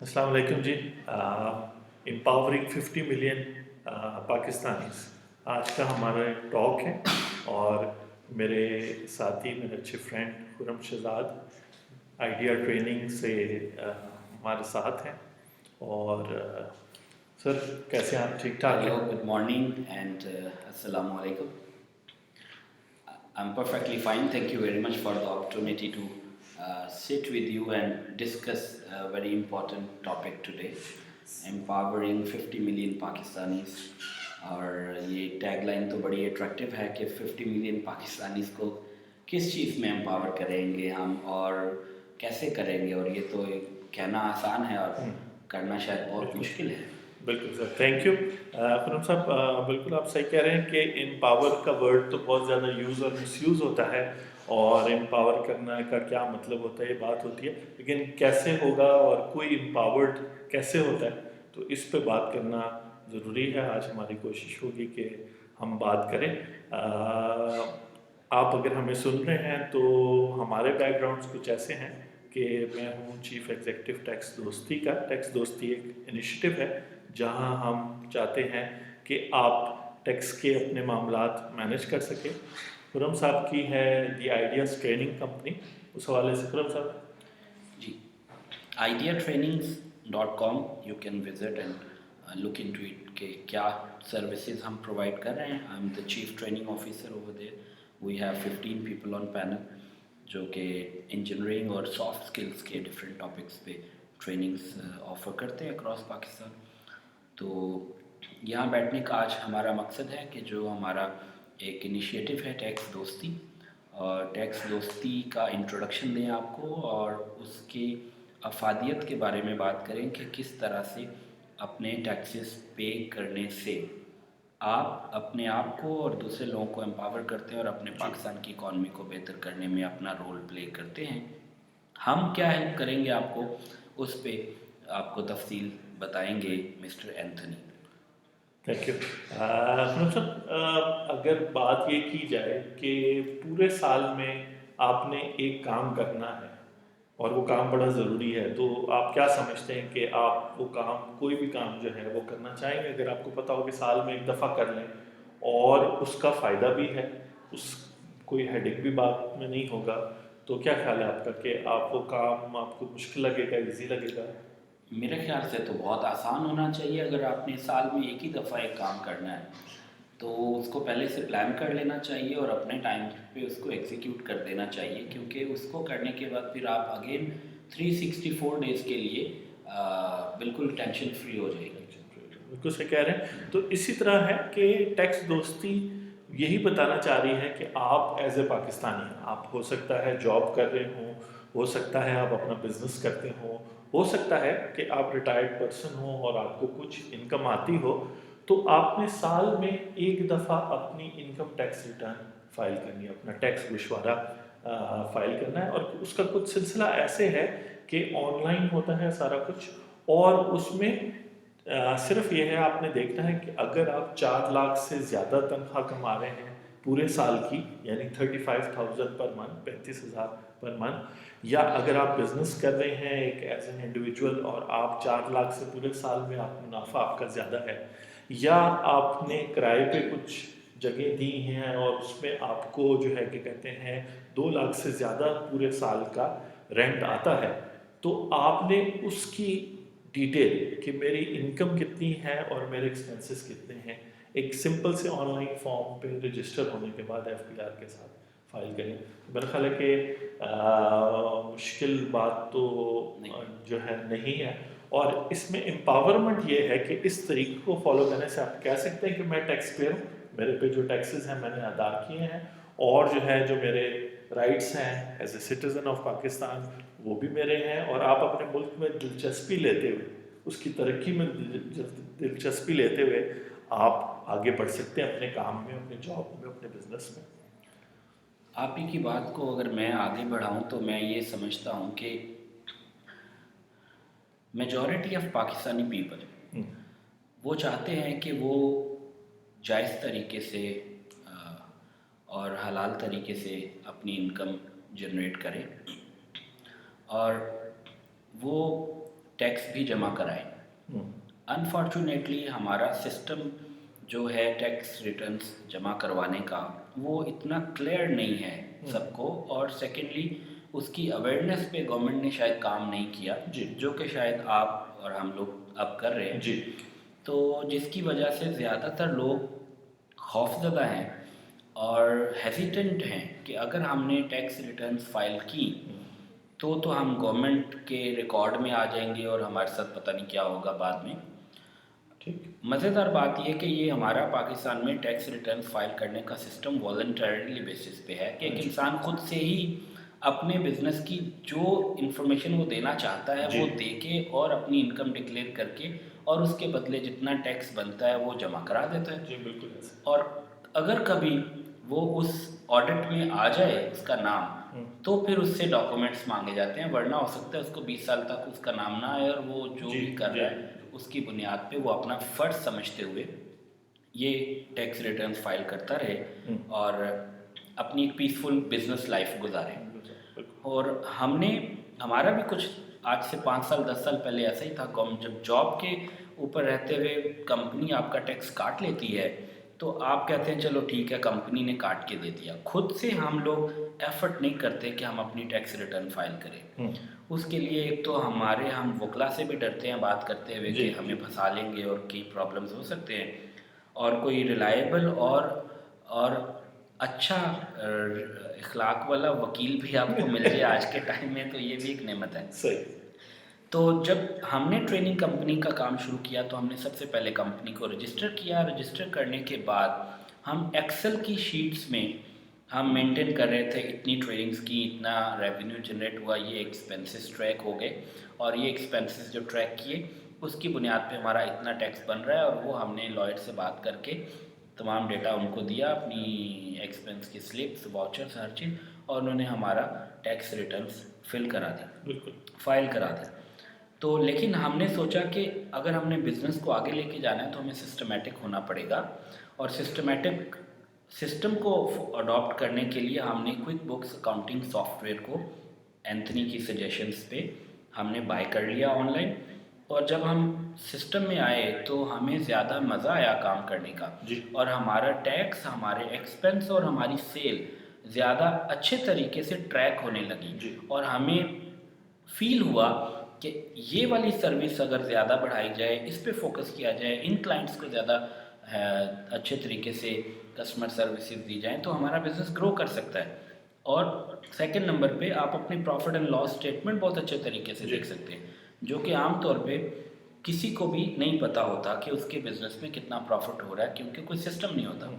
अस्सलाम वालेकुम जी। Empowering 50 million Pakistanis आज का हमारा टॉक है। और मेरे साथी मेरे अच्छे friend Khurram Shahzad idea training से हमारे साथ हैं। और सर कैसे हैं आप? ठीक ठाक Hello, हैं? good morning and Assalamu alaikum. I'm perfectly fine. Thank you very much for the opportunity to sit with you and discuss a very important topic today. Empowering 50 million Pakistanis. और ये tagline तो बड़ी attractive है कि 50 million Pakistanis को किस चीज़ में empower करेंगे हम और कैसे करेंगे, और ये तो कहना आसान है और करना शायद बहुत मुश्किल है। बिल्कुल सर, थैंक यू खुरम साहब। बिल्कुल आप सही कह रहे हैं कि एम्पावर का वर्ड तो बहुत ज़्यादा यूज़ और मिसयूज़ होता है, और एम्पावर करने का क्या मतलब होता है ये बात होती है, लेकिन कैसे होगा और कोई एम्पावर्ड कैसे होता है तो इस पे बात करना ज़रूरी है। आज हमारी कोशिश होगी कि हम बात करें। आप अगर हमें सुन रहे हैं तो हमारे बैकग्राउंड्स कुछ ऐसे हैं कि मैं हूँ चीफ़ एग्जीक्यूटिव टैक्स दोस्ती का। टैक्स दोस्ती एक इनिशिएटिव है जहां हम चाहते हैं कि आप टैक्स के अपने मामलात मैनेज कर सकें। खुरम साहब की है दी आइडियाज़ ट्रेनिंग कंपनी, उस हवाले से खुरम साहब। जी, ideatrainings.com you can visit and look into it कि क्या सर्विसेज हम प्रोवाइड कर रहे हैं। I am the chief training officer over there. We have 15 people on panel जो कि इंजीनियरिंग और सॉफ्ट स्किल्स के डिफरेंट टॉपिक्स पे ट्रेनिंग्स ऑफ़र करते हैं अक्रॉस पाकिस्तान। तो यहाँ बैठने का आज हमारा मकसद है कि जो हमारा एक इनिशिएटिव है टैक्स दोस्ती, और टैक्स दोस्ती का इंट्रोडक्शन दें आपको और उसकी अफादियत के बारे में बात करें कि किस तरह से अपने टैक्सेस पे करने से आप अपने आप को और दूसरे लोगों को एम्पावर करते हैं और अपने पाकिस्तान की इकॉनमी को बेहतर करने में अपना रोल प्ले करते हैं। हम क्या हेल्प करेंगे आपको, उस पे आपको तफसील बताएंगे mister Anthony. Thank you Khurram साहब। अगर बात ये की जाए कि पूरे साल में आपने एक काम करना है और वो काम बड़ा ज़रूरी है, तो आप क्या समझते हैं कि आप वो काम, कोई भी काम जो है वो करना चाहेंगे? अगर आपको पता हो कि साल में एक दफ़ा कर लें और उसका फ़ायदा भी है, उस कोई हेडेक भी बात में नहीं होगा, तो क्या ख्याल है आपका कि आप वो काम आपको मुश्किल लगेगा, ईजी लगेगा? मेरे ख्याल से तो बहुत आसान होना चाहिए। अगर आपने साल में एक ही दफ़ा एक काम करना है तो उसको पहले से प्लान कर लेना चाहिए और अपने टाइम पे उसको एग्जीक्यूट कर देना चाहिए, क्योंकि उसको करने के बाद फिर आप अगेन 364 डेज़ के लिए बिल्कुल टेंशन फ्री हो जाएंगे। बिल्कुल सही कह रहे हैं। तो इसी तरह है कि टैक्स दोस्ती यही बताना चाह रही है कि आप एज ए पाकिस्तानी, आप हो सकता है जॉब कर रहे हों, हो सकता है आप अपना बिजनेस करते हों, हो सकता है कि आप रिटायर्ड पर्सन हो और आपको कुछ इनकम आती हो, तो आपने साल में एक दफ़ा अपनी इनकम टैक्स रिटर्न फाइल करनी है, अपना टैक्स गोशवारा फाइल करना है। और उसका कुछ सिलसिला ऐसे है कि ऑनलाइन होता है सारा कुछ, और उसमें सिर्फ ये है, आपने देखना है कि अगर आप 4 लाख से ज़्यादा तनख्वाह कमा रहे हैं पूरे साल की, यानी 35,000 पर मंथ, 35,000 पर मंथ, या अगर आप बिज़नेस कर रहे हैं एक एज एन इंडिविजुअल और आप 4 लाख से पूरे साल में आप मुनाफा आपका ज़्यादा है, या आपने किराए पे कुछ जगह दी हैं और उसमें आपको जो है कि कहते हैं 2 लाख से ज़्यादा पूरे साल का रेंट आता है, तो आपने उसकी डिटेल कि मेरी इनकम कितनी है और मेरे एक्सपेंसेस कितने हैं, एक सिंपल से ऑनलाइन फॉर्म पे रजिस्टर होने के बाद एफपीआर के साथ फाइल करें। मेरा ख्याल है कि मुश्किल बात तो जो है नहीं है। और इसमें एम्पावरमेंट ये है कि इस तरीके को फॉलो करने से आप कह सकते हैं कि मैं टैक्स पेयर हूँ, मेरे पे जो टैक्सेस हैं मैंने अदा किए हैं, और जो है जो मेरे राइट्स हैं as a citizen of Pakistan वो भी मेरे हैं, और आप अपने मुल्क में दिलचस्पी लेते हुए, उसकी तरक्की में दिलचस्पी लेते हुए आप आगे बढ़ सकते हैं अपने काम में, अपने जॉब में, अपने बिजनेस में। आप ही की बात को अगर मैं आगे बढ़ाऊं तो मैं ये समझता हूं कि मेजॉरिटी ऑफ पाकिस्तानी पीपल वो चाहते हैं कि वो जायज़ तरीके से और हलाल तरीके से अपनी इनकम जनरेट करें, और वो टैक्स भी जमा कराएं। अनफॉर्चुनेटली हमारा सिस्टम जो है टैक्स रिटर्न्स जमा करवाने का वो इतना क्लियर नहीं है सबको, और सेकेंडली उसकी अवेयरनेस पे गवर्नमेंट ने शायद काम नहीं किया, जो कि शायद आप और हम लोग अब कर रहे हैं जी। तो जिसकी वजह से ज़्यादातर लोग खौफज़दा हैं और हेजिटेंट हैं कि अगर हमने टैक्स रिटर्न्स फाइल की तो हम गवर्नमेंट के रिकॉर्ड में आ जाएंगे और हमारे साथ पता नहीं क्या होगा बाद में। ठीक। मज़ेदार बात यह कि ये हमारा पाकिस्तान में टैक्स रिटर्न फाइल करने का सिस्टम वॉलंटरीली बेसिस पे है कि एक इंसान खुद से ही अपने बिजनेस की जो इंफॉर्मेशन वो देना चाहता है वो दे के और अपनी इनकम डिक्लेयर करके और उसके बदले जितना टैक्स बनता है वो जमा करा देता है। जी बिल्कुल ऐसा। और अगर कभी वो उस ऑडिट में आ जाए उसका नाम तो फिर उससे डॉक्यूमेंट्स मांगे जाते हैं, वरना हो सकता है उसको 20 साल तक उसका नाम ना आए और वो जो भी कर रहा है उसकी बुनियाद पे वो अपना फ़र्ज समझते हुए ये टैक्स रिटर्न्स फाइल करता रहे और अपनी एक पीसफुल बिजनेस लाइफ गुजारे। और हमारा भी कुछ आज से 5 साल 10 साल पहले ऐसा ही था, जब जॉब के ऊपर रहते हुए कंपनी आपका टैक्स काट लेती है तो आप कहते हैं चलो ठीक है कंपनी ने काट के दे दिया, खुद से हम लोग एफर्ट नहीं करते कि हम अपनी टैक्स रिटर्न फाइल करें। उसके लिए एक तो हम वकला से भी डरते हैं बात करते हुए कि हमें फंसा लेंगे और कई प्रॉब्लम्स हो सकते हैं, और कोई रिलायबल और अच्छा इखलाक वाला वकील भी आपको मिल जाए आज के टाइम में तो ये भी एक नेमत है। सही। तो जब हमने ट्रेनिंग कंपनी का काम शुरू किया तो हमने सबसे पहले कंपनी को रजिस्टर किया। रजिस्टर करने के बाद हम एक्सेल की शीट्स में हम मेंटेन कर रहे थे इतनी ट्रेनिंग्स की, इतना रेवेन्यू जनरेट हुआ, ये एक्सपेंसेस ट्रैक हो गए और ये एक्सपेंसेस जो ट्रैक किए उसकी बुनियाद पे हमारा इतना टैक्स बन रहा है, और वो हमने लॉयर से बात करके तमाम डेटा उनको दिया, अपनी एक्सपेंस की स्लिप्स वाउचर्स हर चीज़, और उन्होंने हमारा टैक्स रिटर्न्स फिल करा दी, फाइल करा दी। तो लेकिन हमने सोचा कि अगर हमने बिज़नेस को आगे लेके जाना है तो हमें सिस्टमेटिक होना पड़ेगा, और सिस्टमेटिक सिस्टम को अडॉप्ट करने के लिए हमने क्विक बुक्स अकाउंटिंग सॉफ्टवेयर को एंथनी की सजेशंस पे हमने बाय कर लिया ऑनलाइन, और जब हम सिस्टम में आए तो हमें ज़्यादा मज़ा आया काम करने का, और हमारा टैक्स, हमारे एक्सपेंस और हमारी सेल ज़्यादा अच्छे तरीके से ट्रैक होने लगी, और हमें फील हुआ कि ये वाली सर्विस अगर ज़्यादा बढ़ाई जाए, इस पे फोकस किया जाए, इन क्लाइंट्स को ज़्यादा अच्छे तरीके से कस्टमर सर्विसेज दी जाएं तो हमारा बिज़नेस ग्रो कर सकता है। और सेकंड नंबर पे आप अपनी प्रॉफिट एंड लॉस स्टेटमेंट बहुत अच्छे तरीके से देख सकते हैं, जो कि आम तौर पे किसी को भी नहीं पता होता कि उसके बिज़नेस में कितना प्रॉफिट हो रहा है, क्योंकि कोई सिस्टम नहीं होता।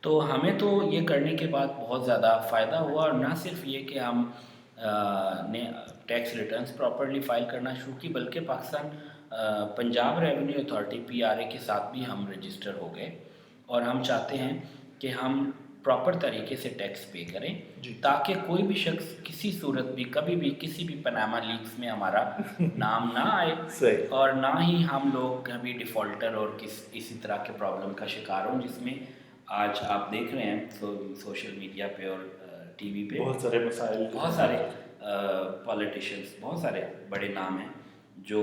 तो हमें तो ये करने के बाद बहुत ज़्यादा फ़ायदा हुआ, और ना सिर्फ ये कि हम ने टैक्स रिटर्न्स प्रॉपर्ली फाइल करना शुरू की, बल्कि Pakistan Punjab revenue authority PRA के साथ भी हम रजिस्टर हो गए, और हम चाहते हैं कि हम प्रॉपर तरीके से टैक्स पे करें ताकि कोई भी शख्स किसी सूरत भी कभी भी किसी भी पनामा लीक्स में हमारा नाम ना आए, और ना ही हम लोग कभी डिफ़ॉल्टर और इसी तरह के प्रॉब्लम का शिकार हों, जिसमें आज आप देख रहे हैं सोशल मीडिया पे और TV पे बहुत सारे मसाइल, बहुत सारे पॉलिटिशियंस, बहुत सारे बड़े नाम हैं जो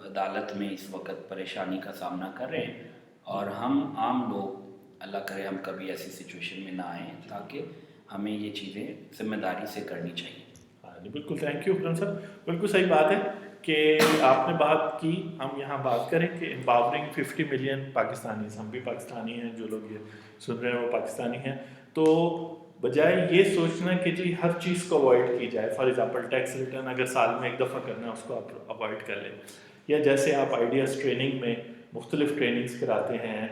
अदालत में इस वक्त परेशानी का सामना कर रहे हैं, और हम आम लोग अल्लाह करे हम कभी ऐसी सिचुएशन में ना आए, ताकि हमें ये चीज़ें जिम्मेदारी से करनी चाहिए। हाँ जी बिल्कुल, थैंक यू फरहान सर, बिल्कुल सही बात है कि आपने बात की। हम यहाँ बात करें कि एम्पावरिंग 50 मिलियन पाकिस्तानी, हम भी पाकिस्तानी हैं, जो लोग ये सुन रहे हैं वो पाकिस्तानी हैं, तो बजाय ये सोचना कि जी हर चीज़ को अवॉइड की जाए, फॉर एग्जांपल टैक्स रिटर्न अगर साल में एक दफ़ा करना है उसको आप अवॉइड कर लें, या जैसे आप आइडियाज़ ट्रेनिंग में मुख्तलिफ ट्रेनिंग्स कराते हैं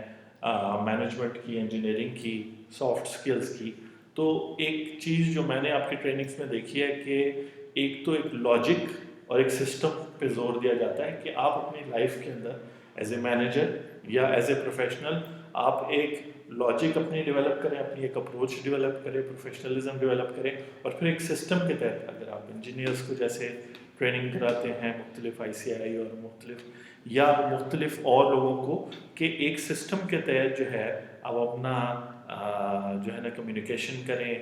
मैनेजमेंट की, इंजीनियरिंग की, सॉफ्ट स्किल्स की, तो एक चीज़ जो मैंने आपकी ट्रेनिंग्स में देखी है कि एक तो एक लॉजिक और एक सिस्टम पे जोर दिया जाता है कि आप अपनी लाइफ के अंदर एज ए मैनेजर या एज ए प्रोफेशनल आप एक लॉजिक अपनी डेवलप करें, अपनी एक अप्रोच डेवलप करें, प्रोफेशनलिज्म डेवलप करें, और फिर एक सिस्टम के तहत अगर आप इंजीनियर्स को जैसे ट्रेनिंग कराते हैं मुख्तलिफ ICI और मुख्तलिफ और लोगों को, कि एक सिस्टम के तहत जो है आप अपना जो है ना कम्युनिकेशन करें,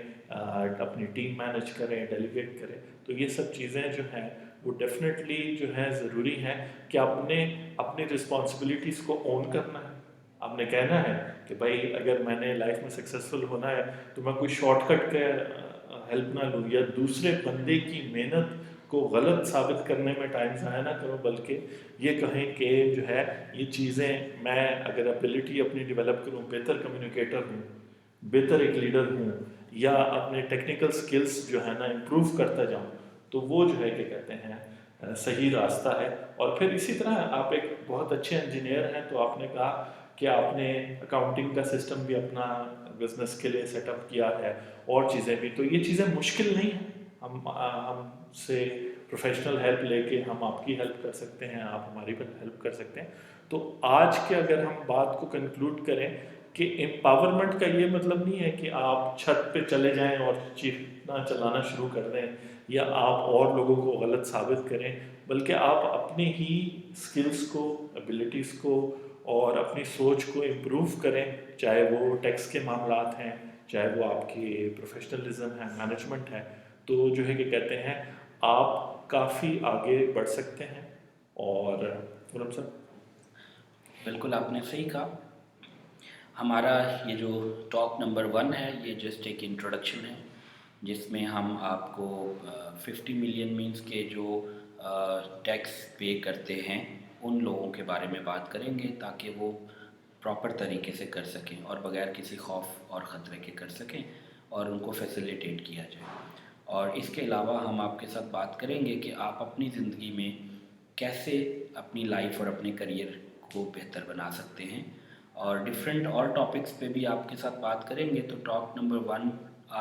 अपनी टीम मैनेज करें, डेलीगेट करें, तो ये सब चीज़ें जो हैं وہ ڈیفینیٹلی جو ہے ضروری ہے کہ آپ نے اپنی رسپانسبلٹیز کو اون کرنا ہے. آپ نے کہنا ہے کہ بھائی اگر میں نے لائف میں سکسیزفل ہونا ہے تو میں کوئی شارٹ کٹ کا ہیلپ نہ لوں یا دوسرے بندے کی محنت کو غلط ثابت کرنے میں ٹائم ضائع نہ کروں, بلکہ یہ کہیں کہ جو ہے یہ چیزیں میں اگر ابیلٹی اپنی ڈیولپ کروں, بہتر کمیونیکیٹر ہوں, بہتر ایک لیڈر ہوں, یا اپنے ٹیکنیکل سکلز جو ہے نا امپروو کرتا جاؤں, تو وہ جو ہے کہ کہتے ہیں صحیح راستہ ہے. اور پھر اسی طرح آپ ایک بہت اچھے انجینئر ہیں, تو آپ نے کہا کہ آپ نے اکاؤنٹنگ کا سسٹم بھی اپنا بزنس کے لیے سیٹ اپ کیا ہے, اور چیزیں بھی, تو یہ چیزیں مشکل نہیں ہیں. ہم سے پروفیشنل ہیلپ لے کے ہم آپ کی ہیلپ کر سکتے ہیں, آپ ہماری ہیلپ کر سکتے ہیں. تو آج کے اگر ہم بات کو کنکلوڈ کریں کہ امپاورمنٹ کا یہ مطلب نہیں ہے کہ آپ چھت پہ چلے جائیں اور چیخنا چلانا شروع کر دیں یا آپ اور لوگوں کو غلط ثابت کریں, بلکہ آپ اپنے ہی اسکلس کو, ابیلٹیز کو اور اپنی سوچ کو امپروو کریں, چاہے وہ ٹیکس کے معاملات ہیں, چاہے وہ آپ کی پروفیشنلزم ہے, مینجمنٹ ہے. تو جو ہے کہ کہتے ہیں آپ کافی آگے بڑھ سکتے ہیں. اور غلام صاحب. بالکل آپ نے صحیح کہا. ہمارا یہ جو ٹاک نمبر 1 ہے یہ جسٹ ایک انٹروڈکشن ہے جس میں ہم آپ کو 50 ملین مینس کے جو ٹیکس پے کرتے ہیں ان لوگوں کے بارے میں بات کریں گے تاکہ وہ پراپر طریقے سے کر سکیں اور بغیر کسی خوف اور خطرے کے کر سکیں اور ان کو فیسیلیٹیٹ کیا جائے. اور اس کے علاوہ ہم آپ کے ساتھ بات کریں گے کہ آپ اپنی زندگی میں کیسے اپنی لائف اور اپنے کریئر کو بہتر بنا سکتے ہیں, اور ڈفرینٹ اور ٹاپکس پہ بھی آپ کے ساتھ بات کریں گے. تو ٹاک نمبر 1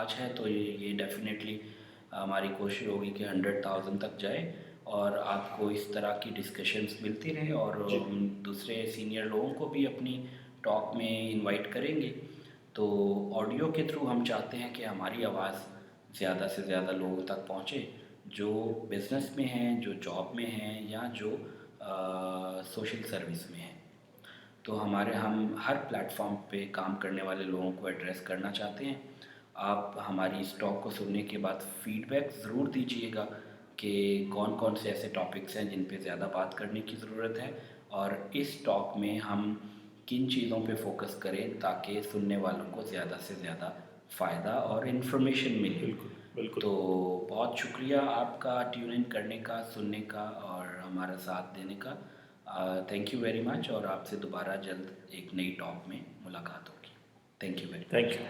آج ہے, تو یہ ڈیفینیٹلی ہماری کوشش ہوگی کہ 100,000 تک جائے اور آپ کو اس طرح کی ڈسکشنز ملتی رہیں, اور ہم دوسرے سینئر لوگوں کو بھی اپنی ٹاک میں انوائٹ کریں گے. تو آڈیو کے تھرو ہم چاہتے ہیں کہ ہماری آواز زیادہ سے زیادہ لوگوں تک پہنچے جو بزنس میں ہیں, جو جاب میں ہیں, یا جو سوشل سروس میں ہیں. تو ہم ہر پلیٹ فارم پہ کام کرنے والے لوگوں کو ایڈریس کرنا چاہتے ہیں. آپ ہماری اس ٹاک کو سننے کے بعد فیڈ بیک ضرور دیجیے گا کہ کون کون سے ایسے ٹاپکس ہیں جن پہ زیادہ بات کرنے کی ضرورت ہے, اور اس ٹاک میں ہم کن چیزوں پہ فوکس کریں تاکہ سننے والوں کو زیادہ سے زیادہ فائدہ اور انفارمیشن ملے. بالکل بالکل. تو بہت شکریہ آپ کا ٹیون ان کرنے کا, سننے کا اور ہمارا ساتھ دینے کا. تھینک یو ویری مچ, اور آپ سے دوبارہ جلد ایک نئی ٹاک میں ملاقات ہوگی. Thank you very much. Thank you.